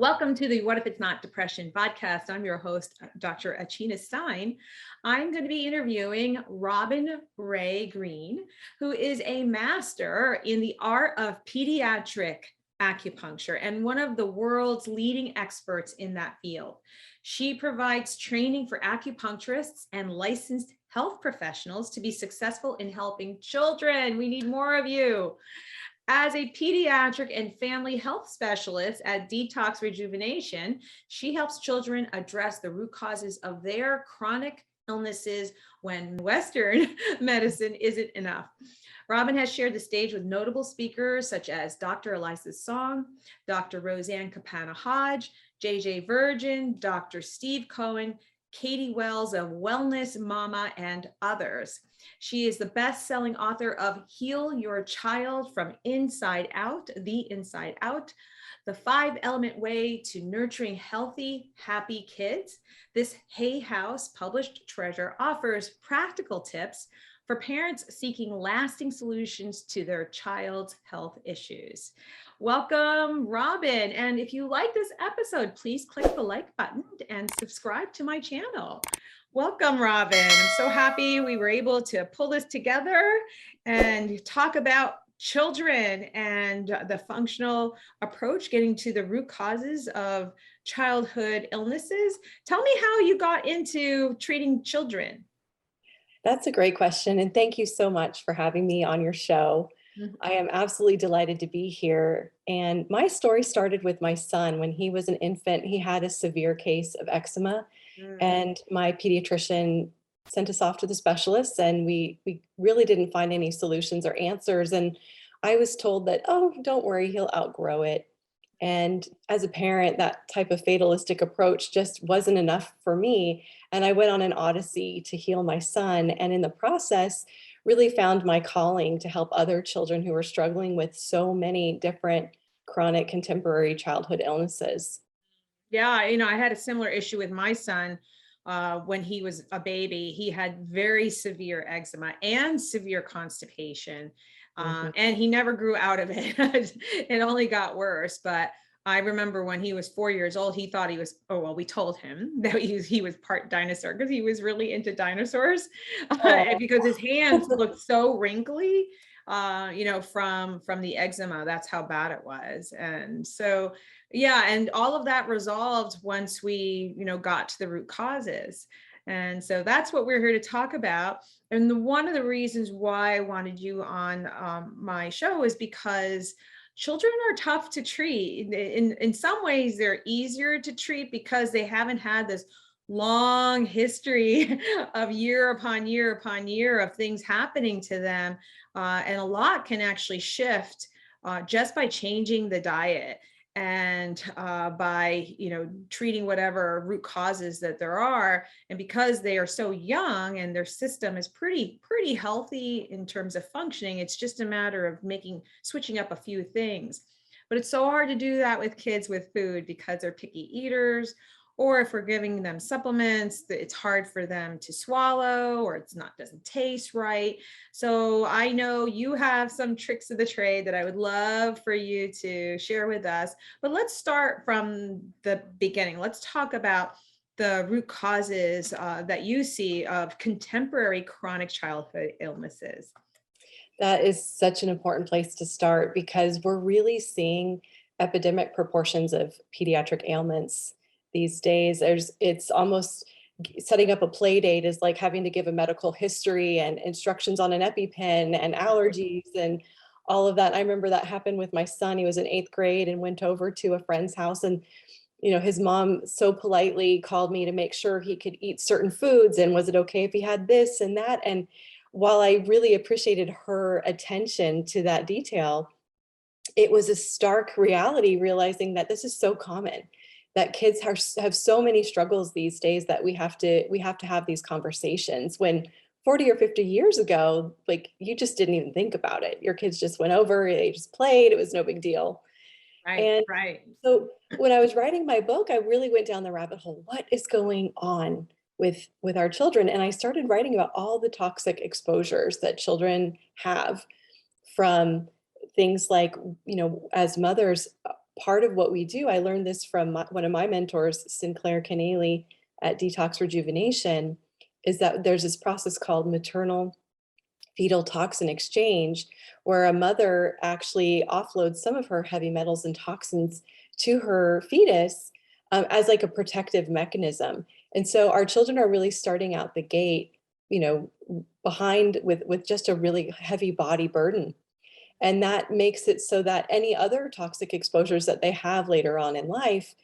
Welcome to the What If It's Not Depression podcast. I'm your host, Dr. Achina Stein. I'm going to be interviewing Robin Ray Green, who is a master in the art of pediatric acupuncture and one of the world's leading experts in that field. She provides training for acupuncturists and licensed health professionals to be successful in helping children. We need more of you. As a pediatric and family health specialist at Detox Rejuvenation, she helps children address the root causes of their chronic illnesses when Western medicine isn't enough. Robin has shared the stage with notable speakers such as Dr. Elisa Song, Dr. Roseann Capanna-Hodge, JJ Virgin, Dr. Steve Cowan, Katie Wells of Wellness Mama, and others. She is the best-selling author of Heal Your Child from Inside Out, The Inside Out, The 5-Element Way to Nurturing Healthy, Happy Kids. This Hay House published treasure offers practical tips for parents seeking lasting solutions to their child's health issues. Welcome, Robin. And if you like this episode, please click the like button and subscribe to my channel. Welcome, Robin. I'm so happy we were able to pull this together and talk about children and the functional approach, getting to the root causes of childhood illnesses. Tell me how you got into treating children. That's a great question. And thank you so much for having me on your show. I am absolutely delighted to be here. And my story started with my son. When he was an infant, he had a severe case of eczema. And my pediatrician sent us off to the specialists, and we really didn't find any solutions or answers. And I was told that, oh, don't worry, he'll outgrow it. And as a parent, that type of fatalistic approach just wasn't enough for me. And I went on an odyssey to heal my son. And in the process, really found my calling to help other children who are struggling with so many different chronic contemporary childhood illnesses. Yeah, I had a similar issue with my son when he was a baby. He had very severe eczema and severe constipation, and he never grew out of it. It only got worse. But I remember when he was 4 years old, he thought he was, we told him that he was part dinosaur because he was really into dinosaurs because his hands looked so wrinkly. From the eczema, that's how bad it was. And so, yeah, and all of that resolved once we, got to the root causes. And so that's what we're here to talk about. And one of the reasons why I wanted you on my show is because children are tough to treat. In some ways, they're easier to treat because they haven't had this long history of year upon year upon year of things happening to them. And a lot can actually shift just by changing the diet and by, treating whatever root causes that there are. And because they are so young and their system is pretty healthy in terms of functioning, it's just a matter of switching up a few things. But it's so hard to do that with kids with food because they're picky eaters, or if we're giving them supplements, it's hard for them to swallow, or doesn't taste right. So I know you have some tricks of the trade that I would love for you to share with us. But let's start from the beginning. Let's talk about the root causes that you see of contemporary chronic childhood illnesses. That is such an important place to start because we're really seeing epidemic proportions of pediatric ailments these days. It's almost setting up a play date is like having to give a medical history and instructions on an EpiPen and allergies and all of that. I remember that happened with my son. He was in 8th grade and went over to a friend's house, and his mom so politely called me to make sure he could eat certain foods, and was it okay if he had this and that? And while I really appreciated her attention to that detail, it was a stark reality realizing that this is so common, that kids have so many struggles these days that we have to have these conversations. When 40 or 50 years ago, like, you just didn't even think about it. Your kids just went over, they just played, it was no big deal. Right. So when I was writing my book, I really went down the rabbit hole. What is going on with our children? And I started writing about all the toxic exposures that children have from things like, as mothers, part of what we do, I learned this from one of my mentors, Sinclair Keneally at Detox Rejuvenation, is that there's this process called maternal fetal toxin exchange, where a mother actually offloads some of her heavy metals and toxins to her fetus as like a protective mechanism. And so our children are really starting out the gate, behind with just a really heavy body burden. And that makes it so that any other toxic exposures that they have later on in life,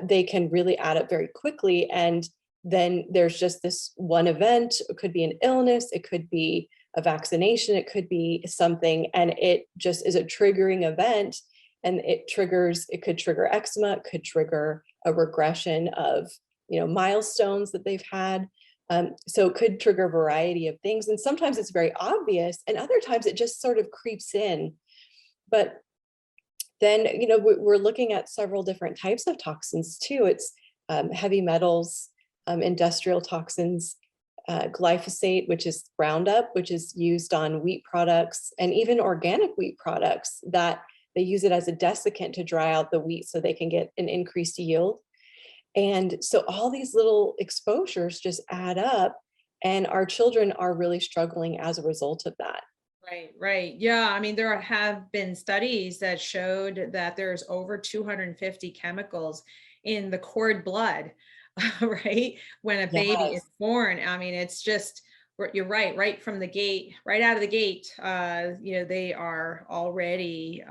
they can really add up very quickly. And then there's just this one event. It could be an illness, it could be a vaccination, it could be something, and it just is a triggering event. And it could trigger eczema, it could trigger a regression of, milestones that they've had. So it could trigger a variety of things. And sometimes it's very obvious, and other times it just sort of creeps in. But then, we're looking at several different types of toxins too. It's heavy metals, industrial toxins, glyphosate, which is Roundup, which is used on wheat products and even organic wheat products, that they use it as a desiccant to dry out the wheat so they can get an increased yield. And so all these little exposures just add up, and our children are really struggling as a result of that. Right, right. Yeah. I mean, there have been studies that showed that there's over 250 chemicals in the cord blood, right? When a baby is Yes, born. I mean, it's just, you're right from the gate, right out of the gate, they are already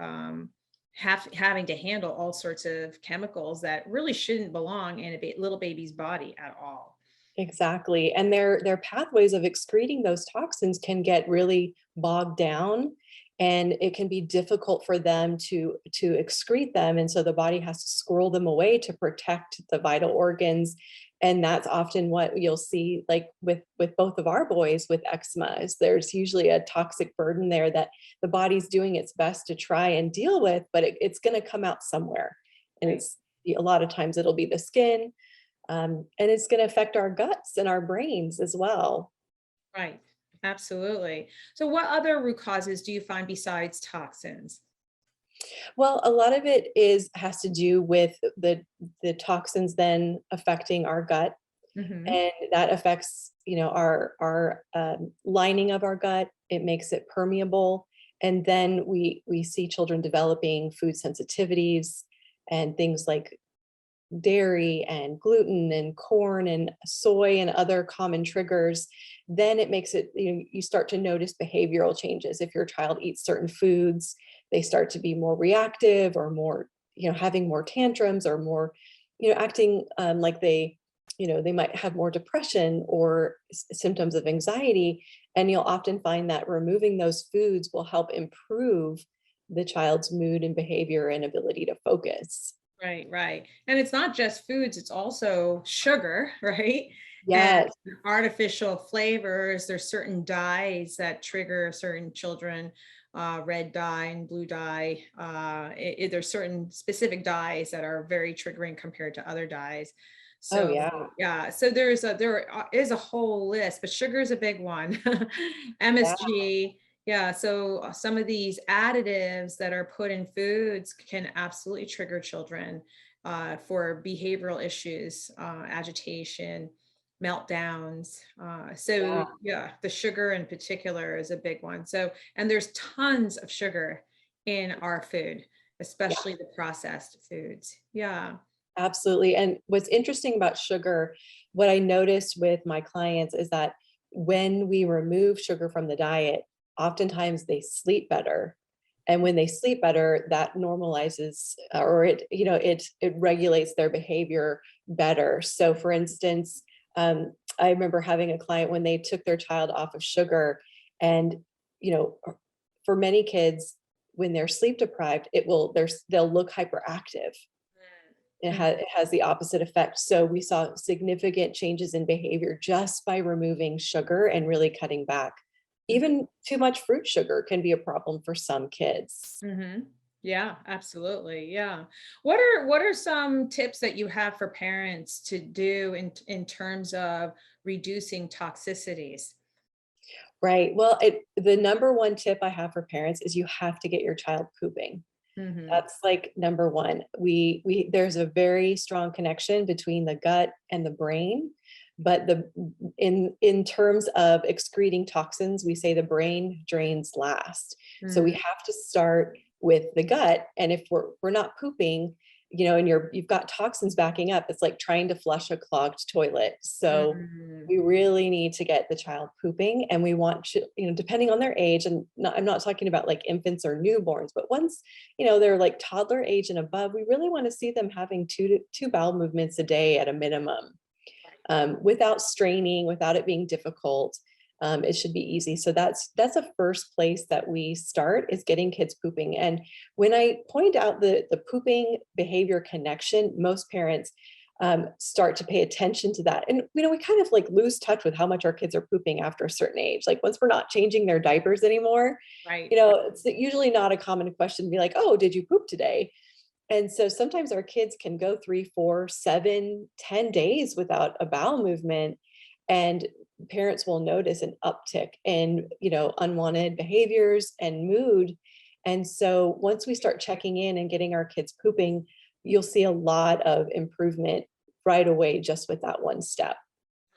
having to handle all sorts of chemicals that really shouldn't belong in a little baby's body at all. exactly. And their pathways of excreting those toxins can get really bogged down, and it can be difficult for them to excrete them. And so the body has to squirrel them away to protect the vital organs. And that's often what you'll see, like with both of our boys with eczema, is there's usually a toxic burden there that the body's doing its best to try and deal with, but it's going to come out somewhere. And Right. it's a lot of times it'll be the skin, and it's going to affect our guts and our brains as well. Right. Absolutely. So what other root causes do you find besides toxins? Well, a lot of it has to do with the toxins then affecting our gut, Hmm. and that affects, our lining of our gut. It makes it permeable, and then we see children developing food sensitivities and things like dairy and gluten and corn and soy and other common triggers. Then it makes it, you start to notice behavioral changes. If your child eats certain foods, they start to be more reactive, or more, having more tantrums, or more, acting like they might have more depression or symptoms of anxiety. And you'll often find that removing those foods will help improve the child's mood and behavior and ability to focus. Right, right. And it's not just foods, it's also sugar, right? And Yes. artificial flavors. There's certain dyes that trigger certain children, red dye and blue dye. There's certain specific dyes that are very triggering compared to other dyes. Oh, So yeah. yeah, so there is a whole list, but sugar is a big one. Yeah. MSG. Yeah, so some of these additives that are put in foods can absolutely trigger children for behavioral issues, agitation, meltdowns. So Yeah. yeah, the sugar in particular is a big one. So, and there's tons of sugar in our food, Yeah. especially the processed foods. Yeah. Absolutely. And what's interesting about sugar, what I noticed with my clients is that when we remove sugar from the diet, oftentimes they sleep better. And when they sleep better, that normalizes, or it regulates their behavior better. So for instance, I remember having a client when they took their child off of sugar, and you know, for many kids, when they're sleep deprived, they'll look hyperactive. Mm. It has the opposite effect. So we saw significant changes in behavior just by removing sugar and really cutting back. Even too much fruit sugar can be a problem for some kids. Mm-hmm. Yeah, absolutely. Yeah. What are some tips that you have for parents to do in terms of reducing toxicities? Right. Well, the number one tip I have for parents is you have to get your child pooping. Mhm. That's like number one. We there's a very strong connection between the gut and the brain, but in terms of excreting toxins, we say the brain drains last. So we Mm. have to start with the gut. And if we're not pooping, and you've got toxins backing up, it's like trying to flush a clogged toilet. So Mm. we really need to get the child pooping, and we want to, depending on their age, and I'm not talking about like infants or newborns, but once, they're like toddler age and above, we really want to see them having two bowel movements a day at a minimum, without straining, without it being difficult. It should be easy. So that's a first place that we start, is getting kids pooping. And when I point out the pooping behavior connection, most parents start to pay attention to that. And we kind of like lose touch with how much our kids are pooping after a certain age. Like once we're not changing their diapers anymore, Right. it's usually not a common question to be like, oh, did you poop today? And so sometimes our kids can go 3, 4, 7, 10 days without a bowel movement. And parents will notice an uptick in, unwanted behaviors and mood. And so once we start checking in and getting our kids pooping, you'll see a lot of improvement right away just with that one step.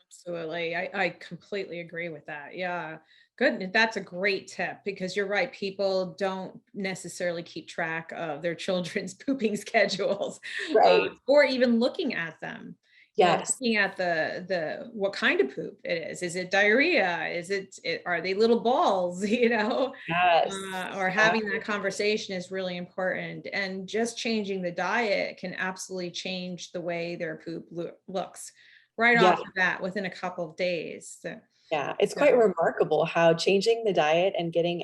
Absolutely. I completely agree with that. Yeah. Good. That's a great tip, because you're right. People don't necessarily keep track of their children's pooping schedules, Right. or even looking at them. Yes. Looking at the what kind of poop it is. Is it diarrhea? Are they little balls? Yes. Or having that conversation is really important. And just changing the diet can absolutely change the way their poop looks right Yeah. off the bat within a couple of days. Yeah, it's So, quite remarkable how changing the diet and getting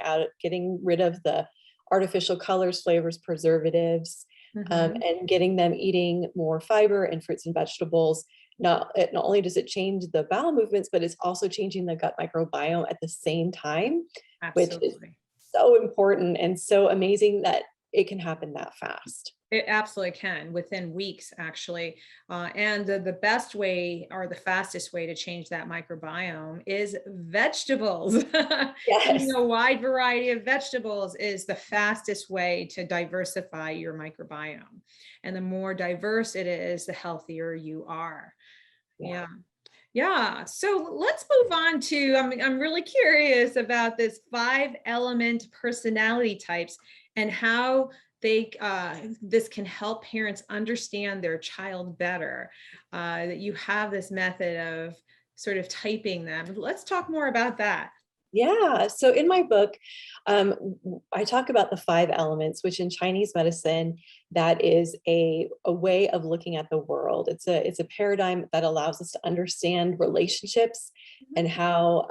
rid of the artificial colors, flavors, preservatives, mhm. and getting them eating more fiber and fruits and vegetables. Not only does it change the bowel movements, but it's also changing the gut microbiome at the same time, which is Absolutely. so important and so amazing that it can happen that fast. It absolutely can, within weeks, actually. And the best way, or the fastest way, to change that microbiome is vegetables. Eating Yes. a wide variety of vegetables is the fastest way to diversify your microbiome. And the more diverse it is, the healthier you are. Yeah. Yeah. Yeah. So let's move on to, I'm really curious about this 5 element personality types, and how this can help parents understand their child better. That you have this method of sort of typing them. Let's talk more about that. Yeah. So in my book, I talk about the 5 elements, which in Chinese medicine, that is a way of looking at the world. It's a paradigm that allows us to understand relationships and how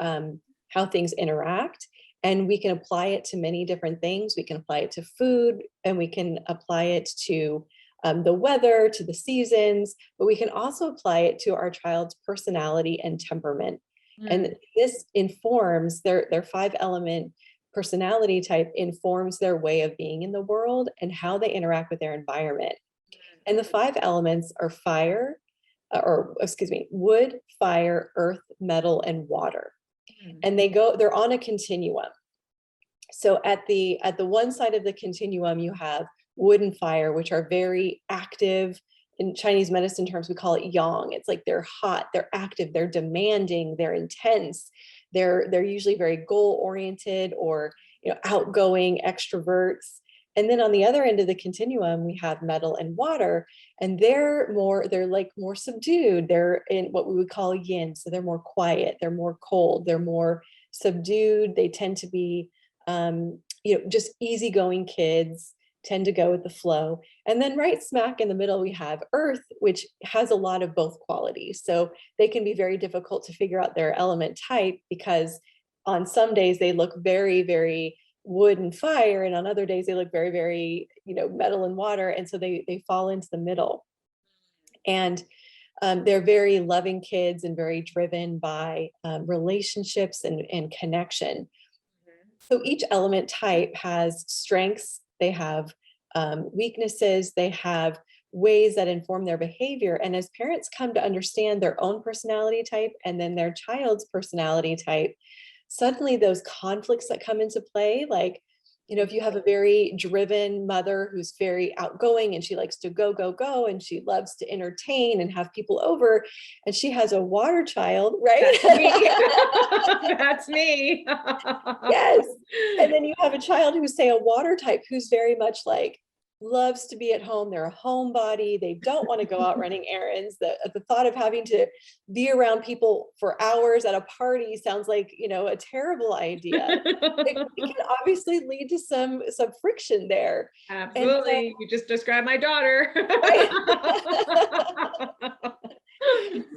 things interact. And we can apply it to many different things. We can apply it to food, and we can apply it to the weather, to the seasons, but we can also apply it to our child's personality and temperament. Mm, And this informs their 5 element personality type, informs their way of being in the world and how they interact with their environment. And the 5 elements are fire, or excuse me, wood, fire, earth, metal, and water. mm, And they're on a continuum. So at the one side of the continuum, you have wood and fire, which are very active. In Chinese medicine terms, we call it yang. It's like they're hot, they're active, they're demanding, they're intense. They're usually very goal oriented, or outgoing extroverts. And then on the other end of the continuum, we have metal and water, and they're like more subdued. They're in what we would call yin. So they're more quiet, they're more cold, they're more subdued. They tend to be just easygoing kids, tend to go with the flow. And then right smack in the middle, we have earth, which has a lot of both qualities. So they can be very difficult to figure out their element type, because on some days they look very, very wood and fire, and on other days they look very, very, metal and water. And so they fall into the middle. And they're very loving kids and very driven by relationships and connection. So each element type has strengths, they have weaknesses, they have ways that inform their behavior. And as parents come to understand their own personality type and then their child's personality type, suddenly those conflicts that come into play, like You know, if you have a very driven mother who's very outgoing and she likes to go, go, go, and she loves to entertain and have people over, and she has a water child, That's me. right? That's me. Yes. And then you have a child who's, say, a water type who's very much like loves to be at home. They're a homebody. They don't want to go out running errands. The thought of having to be around people for hours at a party sounds like, you know, a terrible idea. It can obviously lead to some friction there. And so, Absolutely. You just described my daughter. right.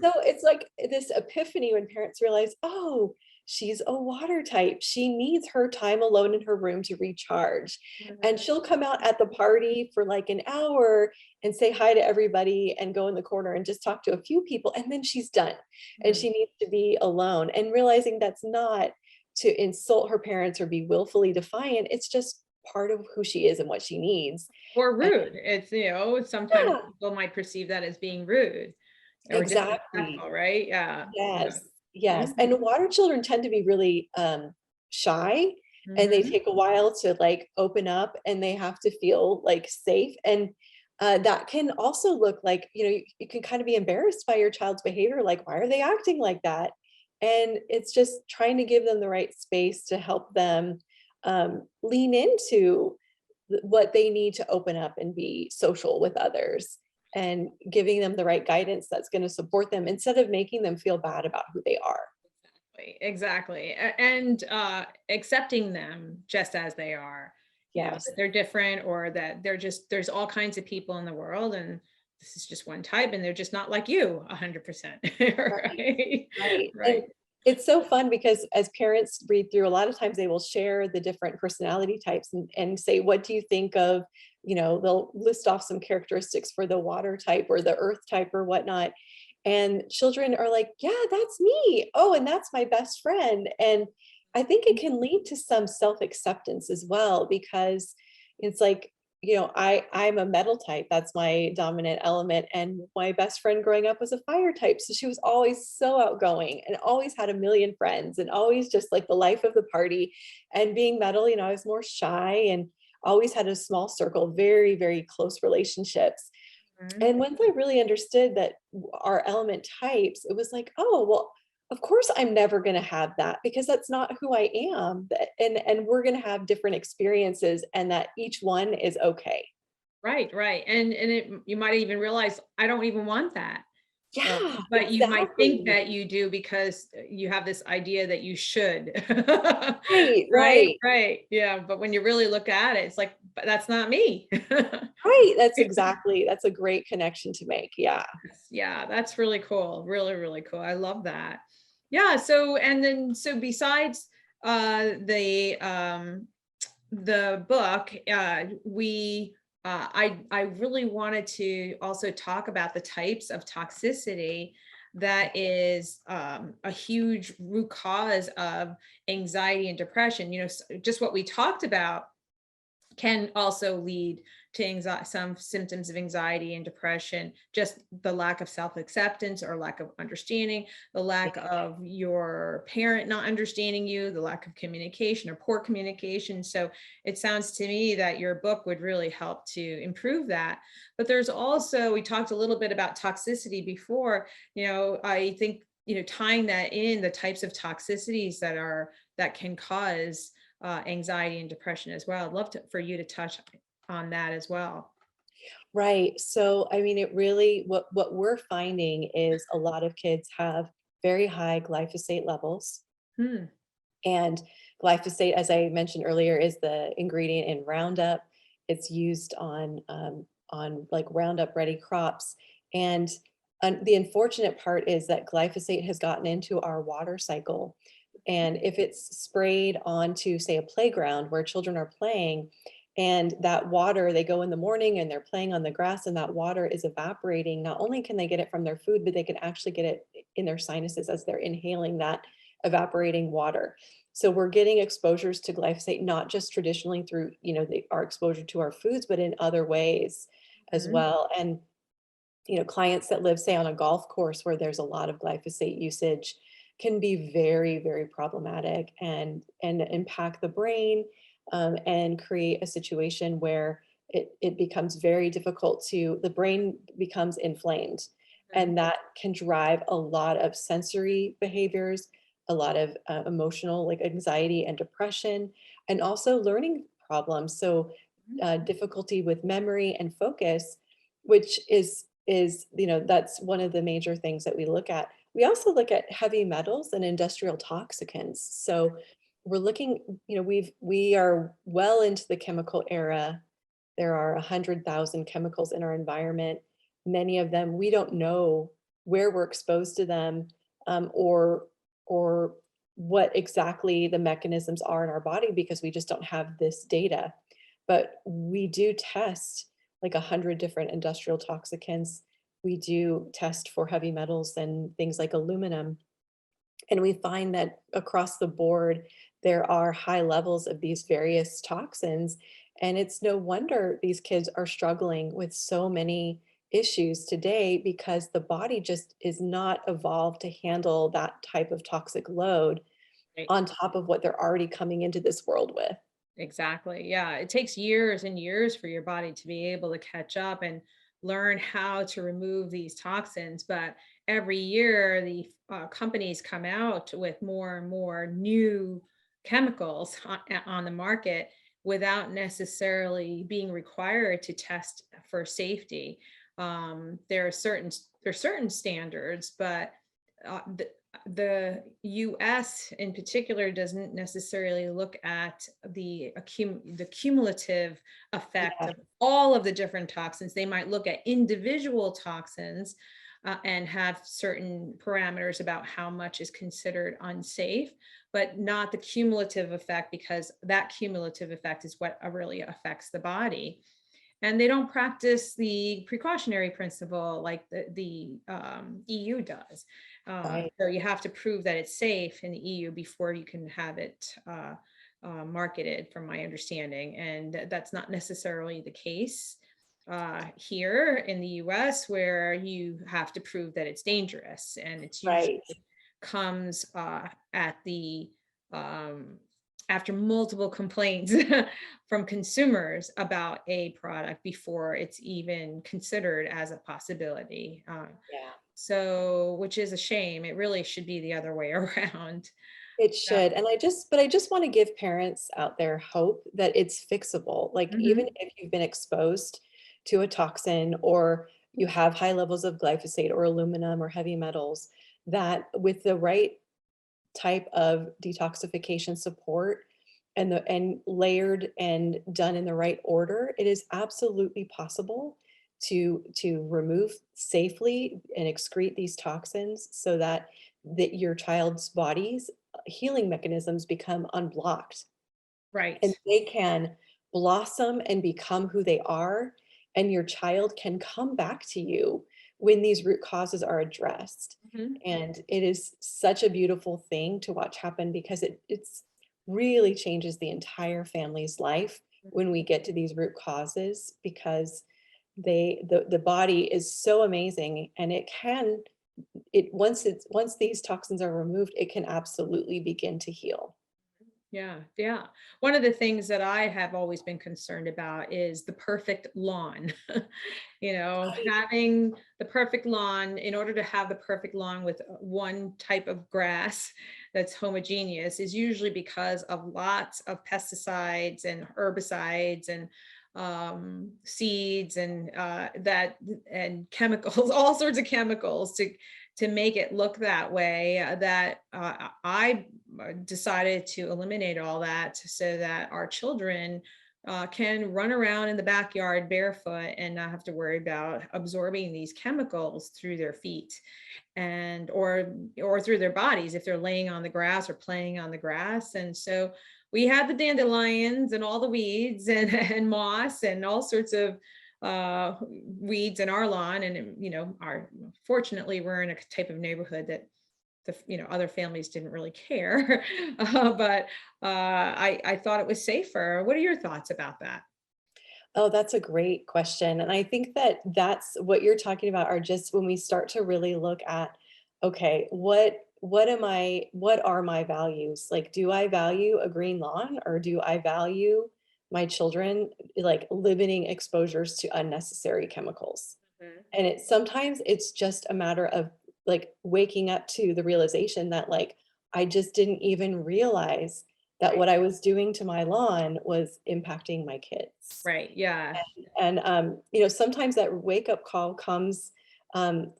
So it's like this epiphany when parents realize, oh, she's a water type. She needs her time alone in her room to recharge. And she'll come out at the party for like an hour and say hi to everybody and go in the corner and just talk to a few people. And then she's done and she needs to be alone, and realizing that's not to insult her parents or be willfully defiant. It's just part of who she is and what she needs. Or And rude. It's, sometimes yeah, people might perceive that as being rude or exactly. disrespectful, right? Yeah. Yeah. Yes, yes, Mhm. and water children tend to be really, shy, and they Mhm. take a while to, like, open up, and they have to feel, like, safe, and, that can also look like, you can kinda be embarrassed by your child's behavior, like, "Why are they acting like that?" And it's just trying to give them the right space to help them, lean into what they need to open up and be social with others, and giving them the right guidance that's going to support them instead of making them feel bad about who they are. Exactly. And accepting them just as they are, Yes. that they're different, or that there's all kinds of people in the world, and this is just one type, and they're just not like you 100%. Right. Right. Right. And Right. it's so fun because as parents read through, a lot of times they will share the different personality types and say, what do you think of, they'll list off some characteristics for the water type or the earth type or whatnot. And children are like, yeah, that's me. Oh, and that's my best friend. And I think it can lead to some self-acceptance as well, because it's like, I'm a metal type. That's my dominant element. And my best friend growing up was a fire type. So she was always so outgoing and always had a million friends and always just like the life of the party. And being metal, I was more shy and always had a small circle, very, very close relationships. Mhm. And once I really understood that our element types, it was like, oh, well, of course I'm never going to have that, because that's not who I am. And we're going to have different experiences, and that each one is okay. Right, right. And you might even realize I don't even want that. Yeah, But you might think exactly. that you do because you have this idea that you should. Right, Right, right, right. Yeah, but when you really look at it, it's like, but that's not me. right. That's a great connection to make. Yeah. Yeah, that's really cool. Really, really cool. I love that. Yeah, so besides the book, I really wanted to also talk about the types of toxicity that is a huge root cause of anxiety and depression. Just what we talked about can also lead to some symptoms of anxiety and depression, just the lack of self-acceptance or lack of understanding, the lack of your parent not understanding you, the lack of communication or poor communication. So it sounds to me that your book would really help to improve that. But there's also, we talked a little bit about toxicity before. I think, tying that in, the types of toxicities that can cause anxiety and depression as well. I'd love for you to touch on that as well. Right. So, I mean, it really, what we're finding is a lot of kids have very high glyphosate levels. Hmm. And glyphosate, as I mentioned earlier, is the ingredient in Roundup. It's used on like Roundup ready crops. And the unfortunate part is that glyphosate has gotten into our water cycle. And if it's sprayed onto, say, a playground where children are playing, and that water, they go in the morning and they're playing on the grass, and that water is evaporating, not only can they get it from their food, but they can actually get it in their sinuses as they're inhaling that evaporating water. So we're getting exposures to glyphosate, not just traditionally through, our exposure to our foods, but in other ways as Mhm. well. And, clients that live, say, on a golf course where there's a lot of glyphosate usage can be very, very problematic and impact the brain. and create a situation where it becomes very difficult the brain becomes inflamed. Mhm. And that can drive a lot of sensory behaviors, a lot of emotional, like anxiety and depression, and also learning problems. So difficulty with memory and focus, which that's one of the major things that we look at. We also look at heavy metals and industrial toxicants. So we're looking, we are well into the chemical era. There are 100,000 chemicals in our environment. Many of them, we don't know where we're exposed to them, or what exactly the mechanisms are in our body, because we just don't have this data. But we do test like 100 different industrial toxicants. We do test for heavy metals and things like aluminum. And we find that across the board, there are high levels of these various toxins. And it's no wonder these kids are struggling with so many issues today, because the body just is not evolved to handle that type of toxic load Right. on top of what they're already coming into this world with. Exactly. Yeah. It takes years and years for your body to be able to catch up and learn how to remove these toxins. But every year, the companies come out with more and more new chemicals on the market without necessarily being required to test for safety. There are certain standards, but uh, the, the US in particular doesn't necessarily look at the cumulative effect Yeah, of all of the different toxins. They might look at individual toxins and have certain parameters about how much is considered unsafe, but not the cumulative effect, because that cumulative effect is what really affects the body. And they don't practice the precautionary principle like the EU does. right. So you have to prove that it's safe in the EU before you can have it marketed, from my understanding. And that's not necessarily the case here in the US, where you have to prove that it's dangerous. And it's usually Right. comes at the um, after multiple complaints from consumers about a product before it's even considered as a possibility. Yeah. So, which is a shame. It really should be the other way around. It Uh, should, and I just wanna give parents out there hope that it's fixable. Like, even mhm. if you've been exposed to a toxin, or you have high levels of glyphosate or aluminum or heavy metals, that with the right type of detoxification support, and layered and done in the right order, it is absolutely possible to remove safely and excrete these toxins, so that your child's body's healing mechanisms become unblocked, and Right. they can blossom and become who they are, and your child can come back to you when these root causes are addressed. Mhm. And it is such a beautiful thing to watch happen, because it's really changes the entire family's life when we get to these root causes, because the body is so amazing, and once these toxins are removed, it can absolutely begin to heal. Yeah, yeah. One of the things that I have always been concerned about is the perfect lawn. Having the perfect lawn, in order to have the perfect lawn with one type of grass that's homogeneous, is usually because of lots of pesticides and herbicides and seeds and chemicals, all sorts of chemicals to make it look that way. That I decided to eliminate all that so that our children can run around in the backyard barefoot and not have to worry about absorbing these chemicals through their feet and or through their bodies if they're laying on the grass or playing on the grass. And so we had the dandelions and all the weeds and, and moss and all sorts of weeds in our lawn. And our fortunately we're in a type of neighborhood that other families didn't really care. But I thought it was safer. What are your thoughts about that? Oh, that's a great question. And I think that's what you're talking about, are just when we start to really look at, okay, what are my values? Like, do I value a green lawn, or do I value my children like limiting exposures to unnecessary chemicals? Mhm. And sometimes it's just a matter of like waking up to the realization that like I just didn't even realize that Right. what I was doing to my lawn was impacting my kids. Right. Yeah. And sometimes that wake up call comes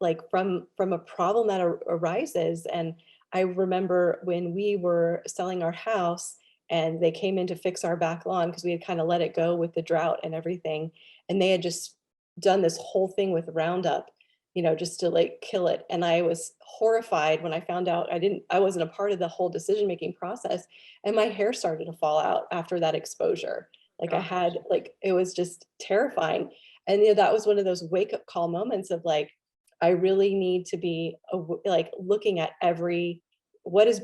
like from a problem that arises. And I remember when we were selling our house and they came in to fix our back lawn because we had kind of let it go with the drought and everything, and they had just done this whole thing with Roundup, just to like kill it. And I was horrified when I found out I wasn't a part of the whole decision making process, and my hair started to fall out after that exposure. Like I Gosh. had like it was just terrifying. And that was one of those wake up call moments of like, I really need to be like looking at every what is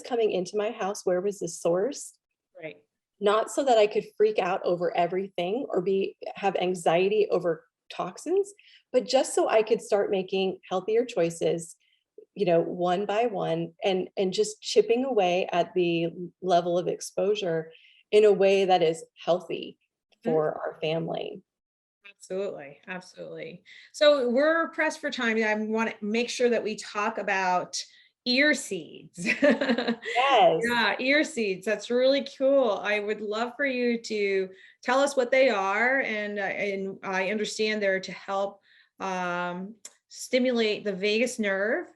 coming into my house, where was the source? Right. Not so that I could freak out over everything or have anxiety over toxins, but just so I could start making healthier choices, one by one, and just chipping away at the level of exposure in a way that is healthy Mhm. for our family. Absolutely. Absolutely. So we're pressed for time. I want to make sure that we talk about ear seeds. Yes. Yeah, ear seeds. That's really cool. I would love for you to tell us what they are, and I understand they're to help um, stimulate the vagus nerve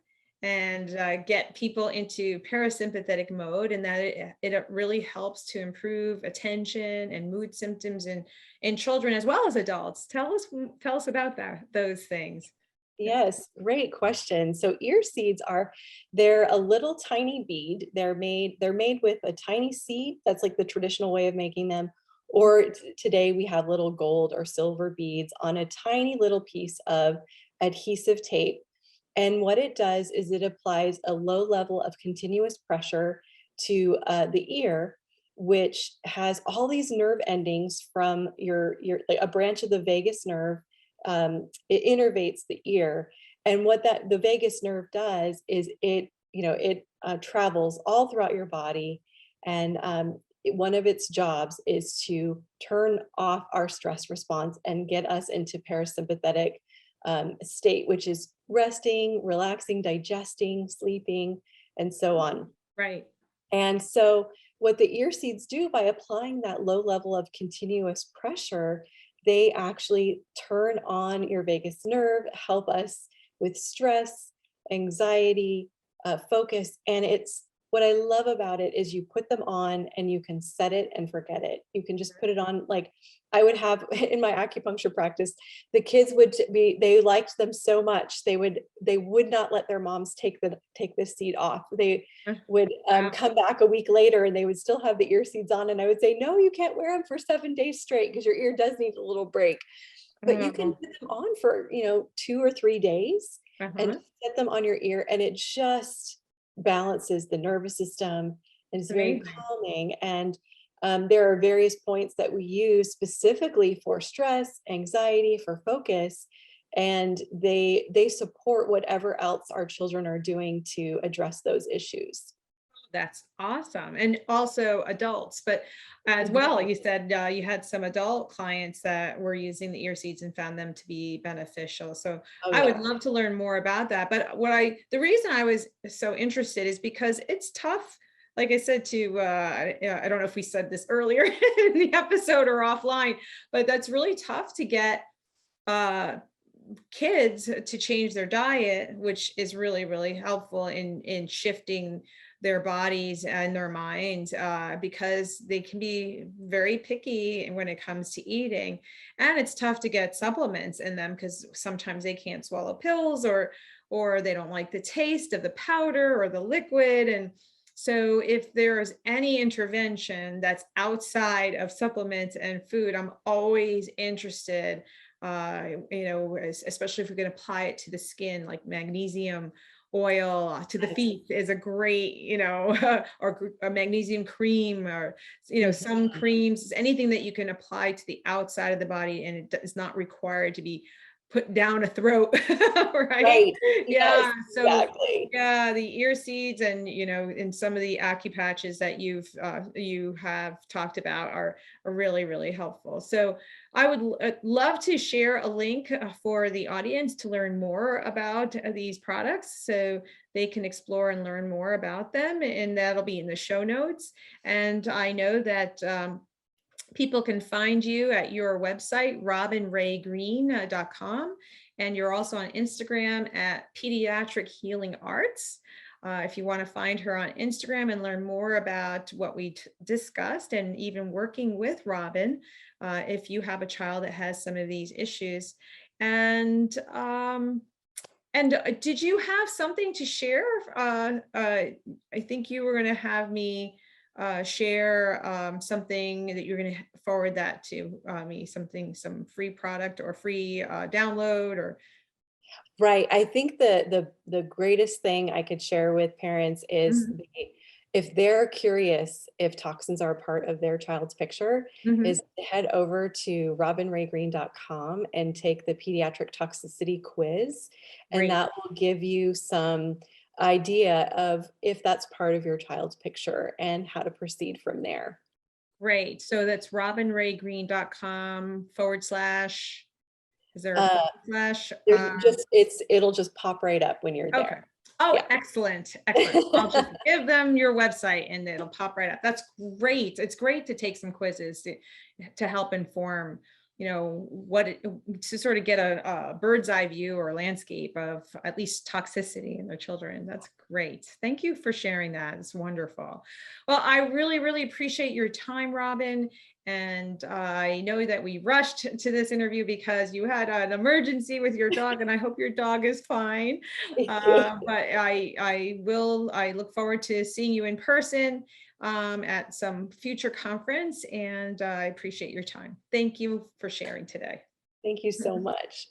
and get people into parasympathetic mode, and that it really helps to improve attention and mood symptoms in children as well as adults. Tell us about those things. Yes, great question. So ear seeds they're a little tiny bead. They're made with a tiny seed. That's like the traditional way of making them. Or today we have little gold or silver beads on a tiny little piece of adhesive tape. And what it does is it applies a low level of continuous pressure to the ear, which has all these nerve endings from your like a branch of the vagus nerve. It innervates the ear. And what the vagus nerve does is it travels all throughout your body. And one of its jobs is to turn off our stress response and get us into parasympathetic state, which is resting, relaxing, digesting, sleeping, and so on. Right. And so, what the ear seeds do by applying that low level of continuous pressure, they actually turn on your vagus nerve, help us with stress, anxiety, focus. And it's what I love about it is you put them on and you can set it and forget it. You can just put it on. Like I would have in my acupuncture practice, the kids they liked them so much they would not let their moms take this seed off. They would Wow. come back a week later and they would still have the ear seeds on. And I would say, no, you can't wear them for 7 days straight because your ear does need a little break. But you can Oh, put them on for, 2 or 3 days and uh-huh. set them on your ear. And it just balances the nervous system and is very Amazing. calming. And there are various points that we use specifically for stress, anxiety, for focus. And they support whatever else our children are doing to address those issues. That's awesome. And also adults, but as Mhm. well, you said you had some adult clients that were using the ear seeds and found them to be beneficial. So Oh I would yeah. love to learn more about that. But the reason I was so interested is because it's tough. Like I said to, I don't know if we said this earlier in the episode or offline, but that's really tough to get uh, kids to change their diet, which is really, really helpful in shifting their bodies and their minds, because they can be very picky when it comes to eating. And it's tough to get supplements in them because sometimes they can't swallow pills, or they don't like the taste of the powder or the liquid. And so if there's any intervention that's outside of supplements and food, I'm always interested, especially if we can apply it to the skin, like magnesium oil to the Yes. feet is a great, or a magnesium cream, or, some Mhm. creams, anything that you can apply to the outside of the body and it is not required to be put down a throat, right? Right. Yes, Yeah. So exactly. yeah, the ear seeds and, in some of the acupatches that you have talked about are really, really helpful. So I would love to share a link for the audience to learn more about these products so they can explore and learn more about them. And that'll be in the show notes. And I know that people can find you at your website, robinraygreen.com. And you're also on Instagram at Pediatric Healing Arts. If you want to find her on Instagram and learn more about what we discussed and even working with Robin, if you have a child that has some of these issues. And did you have something to share? I think you were going to have me share something that you're going to forward that to me, some free product or free download or. Right. I think the greatest thing I could share with parents is Mhm, if they're curious if toxins are a part of their child's picture, mhm. is to head over to robinraygreen.com and take the pediatric toxicity quiz. And Great, that will give you some idea of if that's part of your child's picture and how to proceed from there. great. So that's robinraygreen.com/. Is there a Uh, forward slash? it'll just pop right up when you're Okay. there. Oh, Yeah. excellent. Excellent. I'll just give them your website and it'll pop right up. That's great. It's great to take some quizzes to help inform, to sort of get a bird's eye view or landscape of at least toxicity in their children. That's great. Thank you for sharing that. It's wonderful. Well, I really, really appreciate your time, Robin. And I know that we rushed to this interview because you had an emergency with your dog, and I hope your dog is fine. Thank you. But I look forward to seeing you in person at some future conference, and I appreciate your time. Thank you for sharing today. Thank you so much.